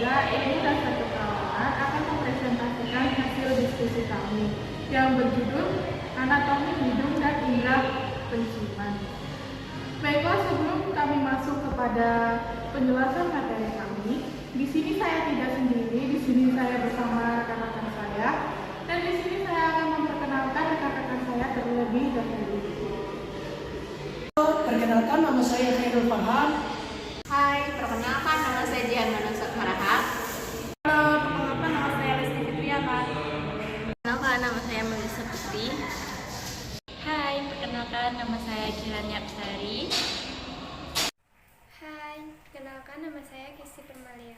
Ibu dan satu kawan akan mempresentasikan hasil diskusi kami yang berjudul Anatomi Hidung dan Indera Penciuman. Baiklah, sebelum kami masuk kepada penjelasan materi kami, di sini saya tidak sendiri, di sini saya bersama rekan-rekan saya, dan di sini saya akan memperkenalkan rekan-rekan saya terlebih dahulu. Perkenalkan, nama saya Khairul Faham. Hai, perkenalkan nama saya Jihan Manusat Farahap. Halo, perkenalkan nama saya Lesti Fitriana. Perkenalkan nama saya Melisa Putri. Hai, perkenalkan nama saya Kiranya Absari. Hai, perkenalkan nama saya Kesti Permalia.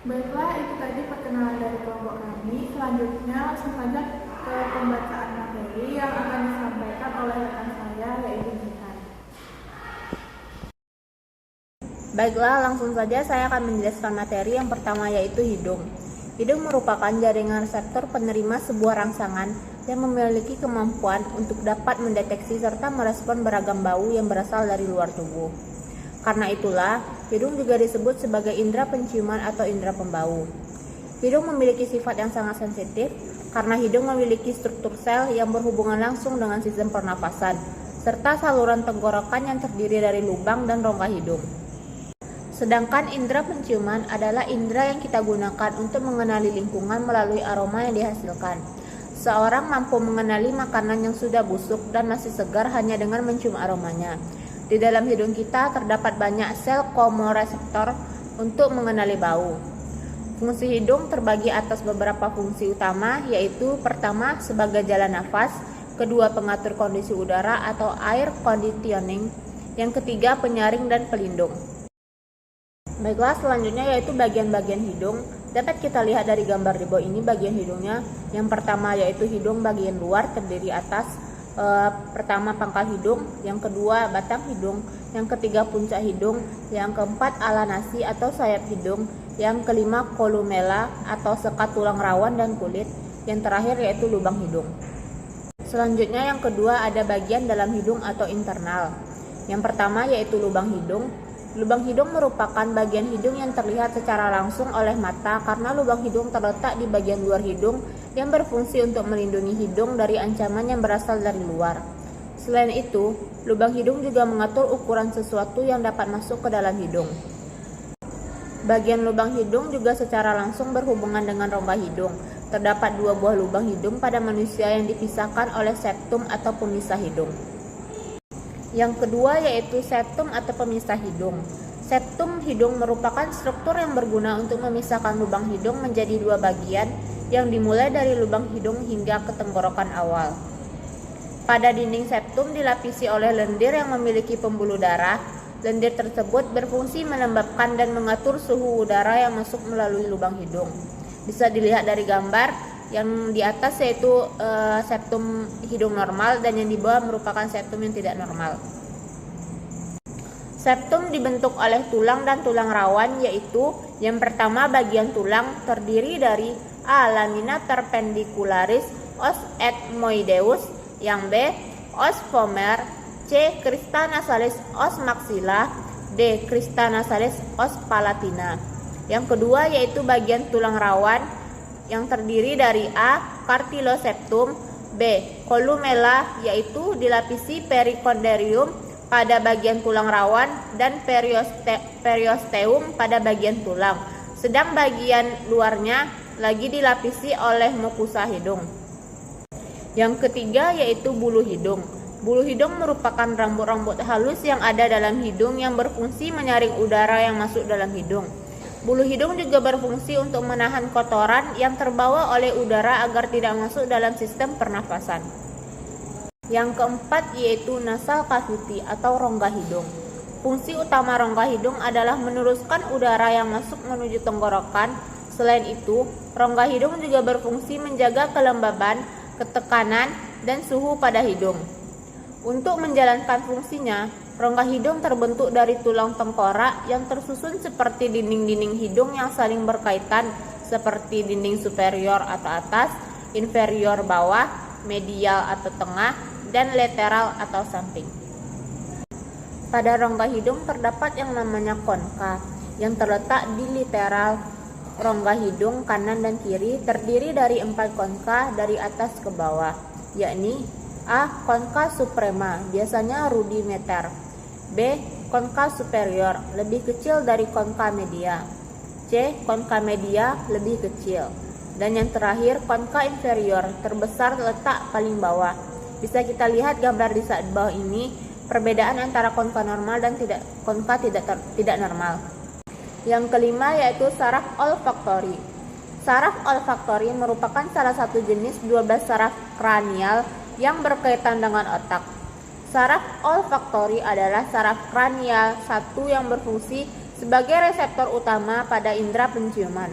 Baiklah, itu tadi perkenalan dari kelompok kami. Selanjutnya langsung saja ke pembacaan materi yang akan disampaikan oleh rekan saya, yaitu Jihan. Baiklah, langsung saja saya akan menjelaskan materi yang pertama, yaitu hidung. Hidung merupakan jaringan reseptor penerima sebuah rangsangan yang memiliki kemampuan untuk dapat mendeteksi serta merespon beragam bau yang berasal dari luar tubuh. Karena itulah, hidung juga disebut sebagai indera penciuman atau indera pembau. Hidung memiliki sifat yang sangat sensitif karena hidung memiliki struktur sel yang berhubungan langsung dengan sistem pernapasan, serta saluran tenggorokan yang terdiri dari lubang dan rongga hidung. Sedangkan indera penciuman adalah indera yang kita gunakan untuk mengenali lingkungan melalui aroma yang dihasilkan. Seorang mampu mengenali makanan yang sudah busuk dan masih segar hanya dengan mencium aromanya. Di dalam hidung kita terdapat banyak sel komoreseptor untuk mengenali bau. Fungsi hidung terbagi atas beberapa fungsi utama, yaitu pertama sebagai jalan nafas, kedua pengatur kondisi udara atau air conditioning, yang ketiga penyaring dan pelindung. Baiklah, selanjutnya yaitu bagian-bagian hidung. Dapat kita lihat dari gambar di bawah ini bagian hidungnya. Yang pertama yaitu hidung bagian luar terdiri atas pertama pangkal hidung, yang kedua batang hidung, yang ketiga puncak hidung, yang keempat ala nasi atau sayap hidung, yang kelima kolumela atau sekat tulang rawan dan kulit, yang terakhir yaitu lubang hidung. Selanjutnya yang kedua ada bagian dalam hidung atau internal. Yang pertama yaitu lubang hidung. Lubang hidung merupakan bagian hidung yang terlihat secara langsung oleh mata karena lubang hidung terletak di bagian luar hidung yang berfungsi untuk melindungi hidung dari ancaman yang berasal dari luar. Selain itu, lubang hidung juga mengatur ukuran sesuatu yang dapat masuk ke dalam hidung. Bagian lubang hidung juga secara langsung berhubungan dengan rongga hidung. Terdapat dua buah lubang hidung pada manusia yang dipisahkan oleh septum atau pemisah hidung. Yang kedua yaitu septum atau pemisah hidung. Septum hidung merupakan struktur yang berguna untuk memisahkan lubang hidung menjadi dua bagian yang dimulai dari lubang hidung hingga ke tenggorokan awal. Pada dinding septum dilapisi oleh lendir yang memiliki pembuluh darah. Lendir tersebut berfungsi melembabkan dan mengatur suhu udara yang masuk melalui lubang hidung. Bisa dilihat dari gambar. Yang di atas yaitu septum hidung normal dan yang di bawah merupakan septum yang tidak normal. Septum dibentuk oleh tulang dan tulang rawan, yaitu yang pertama bagian tulang terdiri dari A. Lamina perpendicularis os ethmoideus, yang B. Os vomer, C. Crista nasalis os maxilla, D. Crista nasalis os palatina. Yang kedua yaitu bagian tulang rawan yang terdiri dari A. Cartiloseptum, B. Columella yaitu dilapisi perikondrium pada bagian tulang rawan dan periosteum pada bagian tulang, sedang bagian luarnya lagi dilapisi oleh mukosa hidung. Yang ketiga yaitu bulu hidung. Bulu hidung merupakan rambut-rambut halus yang ada dalam hidung yang berfungsi menyaring udara yang masuk dalam hidung. Bulu hidung juga berfungsi untuk menahan kotoran yang terbawa oleh udara agar tidak masuk dalam sistem pernafasan. Yang keempat yaitu nasal cavity atau rongga hidung. Fungsi utama rongga hidung adalah meneruskan udara yang masuk menuju tenggorokan. Selain itu, rongga hidung juga berfungsi menjaga kelembaban, ketekanan, dan suhu pada hidung. Untuk menjalankan fungsinya, rongga hidung terbentuk dari tulang tengkorak yang tersusun seperti dinding-dinding hidung yang saling berkaitan, seperti dinding superior atau atas, inferior bawah, medial atau tengah, dan lateral atau samping. Pada rongga hidung terdapat yang namanya konka yang terletak di lateral rongga hidung kanan dan kiri terdiri dari 4 konka dari atas ke bawah, yakni A. Konka suprema, biasanya rudimeter. B. Konka superior, lebih kecil dari konka media. C. Konka media, lebih kecil. Dan yang terakhir, konka inferior, terbesar letak paling bawah. Bisa kita lihat gambar di saat bawah ini, perbedaan antara konka normal dan konka tidak normal. Yang kelima yaitu saraf olfaktori. Saraf olfaktori merupakan salah satu jenis 12 saraf kranial yang berkaitan dengan otak. Saraf olfaktori adalah saraf kranial satu yang berfungsi sebagai reseptor utama pada indera penciuman.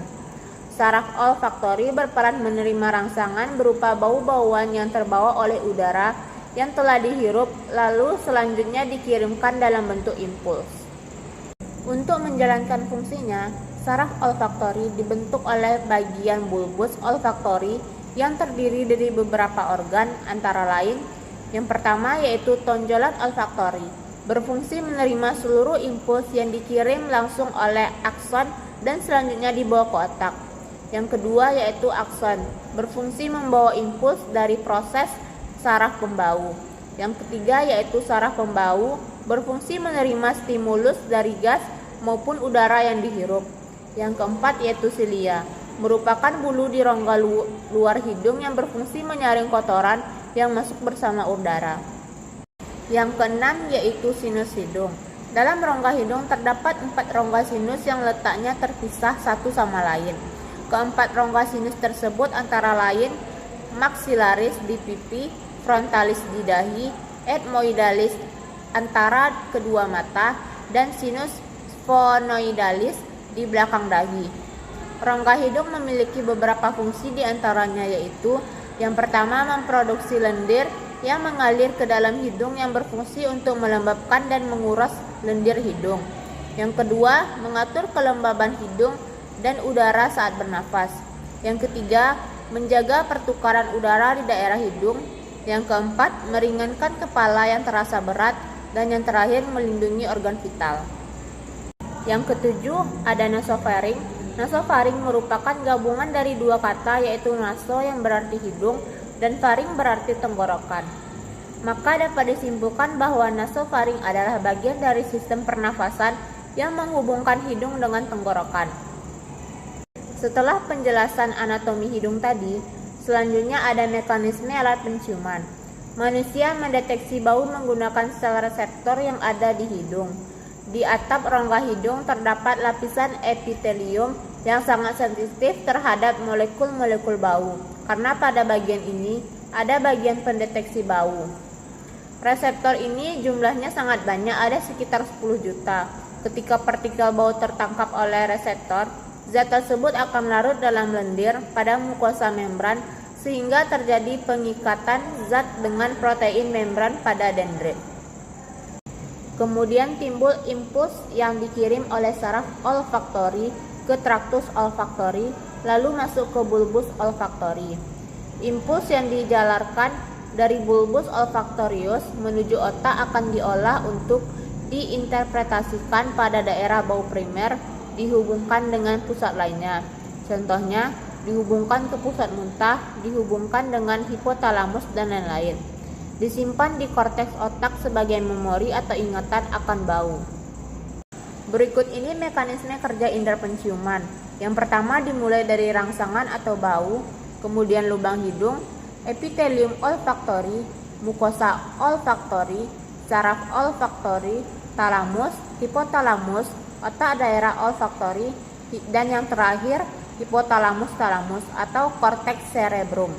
Saraf olfaktori berperan menerima rangsangan berupa bau-bauan yang terbawa oleh udara yang telah dihirup, lalu selanjutnya dikirimkan dalam bentuk impuls. Untuk menjalankan fungsinya, saraf olfaktori dibentuk oleh bagian bulbus olfaktori yang terdiri dari beberapa organ, antara lain yang pertama yaitu tonjolan olfaktori, berfungsi menerima seluruh impuls yang dikirim langsung oleh akson dan selanjutnya dibawa ke otak. Yang kedua yaitu akson, berfungsi membawa impuls dari proses saraf pembau. Yang ketiga yaitu saraf pembau, berfungsi menerima stimulus dari gas maupun udara yang dihirup. Yang keempat yaitu silia, merupakan bulu di rongga luar hidung yang berfungsi menyaring kotoran yang masuk bersama udara. Yang keenam yaitu sinus hidung. Dalam rongga hidung terdapat 4 rongga sinus yang letaknya terpisah satu sama lain. Keempat rongga sinus tersebut antara lain maxillaris di pipi, frontalis di dahi, ethmoidalis antara kedua mata, dan sinus sphenoidalis di belakang dahi. Rongga hidung memiliki beberapa fungsi diantaranya yaitu yang pertama memproduksi lendir yang mengalir ke dalam hidung yang berfungsi untuk melembabkan dan menguras lendir hidung. Yang kedua, mengatur kelembaban hidung dan udara saat bernafas. Yang ketiga, menjaga pertukaran udara di daerah hidung. Yang keempat, meringankan kepala yang terasa berat. Dan yang terakhir, melindungi organ vital. Yang ketujuh, ada nasofaring. Nasofaring merupakan gabungan dari 2 kata yaitu naso yang berarti hidung dan faring berarti tenggorokan. Maka dapat disimpulkan bahwa nasofaring adalah bagian dari sistem pernafasan yang menghubungkan hidung dengan tenggorokan. Setelah penjelasan anatomi hidung tadi, selanjutnya ada mekanisme alat penciuman. Manusia mendeteksi bau menggunakan sel reseptor yang ada di hidung. Di atap rongga hidung terdapat lapisan epitelium yang sangat sensitif terhadap molekul-molekul bau, karena pada bagian ini ada bagian pendeteksi bau. Reseptor ini jumlahnya sangat banyak, ada sekitar 10 juta. Ketika partikel bau tertangkap oleh reseptor, zat tersebut akan larut dalam lendir pada mukosa membran sehingga terjadi pengikatan zat dengan protein membran pada dendrit. Kemudian timbul impuls yang dikirim oleh saraf olfaktori ke traktus olfaktori, lalu masuk ke bulbus olfaktori. Impuls yang dijalarkan dari bulbus olfaktorius menuju otak akan diolah untuk diinterpretasikan pada daerah bau primer, dihubungkan dengan pusat lainnya. Contohnya, dihubungkan ke pusat muntah, dihubungkan dengan hipotalamus, dan lain-lain. Disimpan di korteks otak sebagai memori atau ingatan akan bau. Berikut ini mekanisme kerja indera penciuman. Yang pertama dimulai dari rangsangan atau bau, kemudian lubang hidung, epitelium olfaktori, mukosa olfaktori, saraf olfaktori, talamus, hipotalamus, otak daerah olfaktori, dan yang terakhir hipotalamus-talamus atau korteks cerebrum.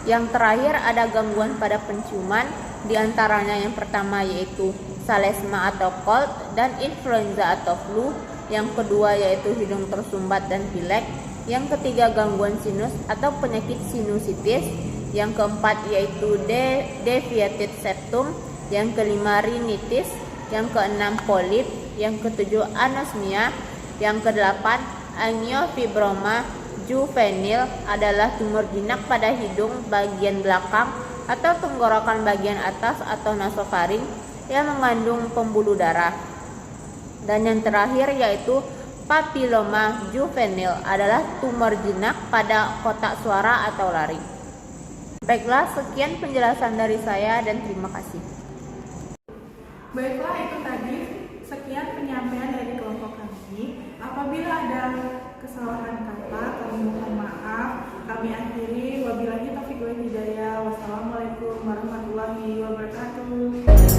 Yang terakhir ada gangguan pada penciuman, diantaranya yang pertama yaitu salesma atau cold dan influenza atau flu, yang kedua yaitu hidung tersumbat dan pilek, yang ketiga gangguan sinus atau penyakit sinusitis, yang keempat yaitu deviated septum, yang kelima rinitis, yang keenam polip, yang ketujuh anosmia, yang kedelapan angiofibroma juvenil adalah tumor jinak pada hidung bagian belakang atau tenggorokan bagian atas atau nasofaring yang mengandung pembuluh darah. Dan yang terakhir yaitu Papilloma juvenil adalah tumor jinak pada kotak suara atau lari. Baiklah, sekian penjelasan dari saya dan terima kasih. Baiklah, itu tadi sekian penyampaian dari kelompok kami. Apabila ada kesalahan kata, kami mohon maaf. Kami akhiri. Wabillahi taufiq wal hidayah. Wassalamualaikum warahmatullahi wabarakatuh.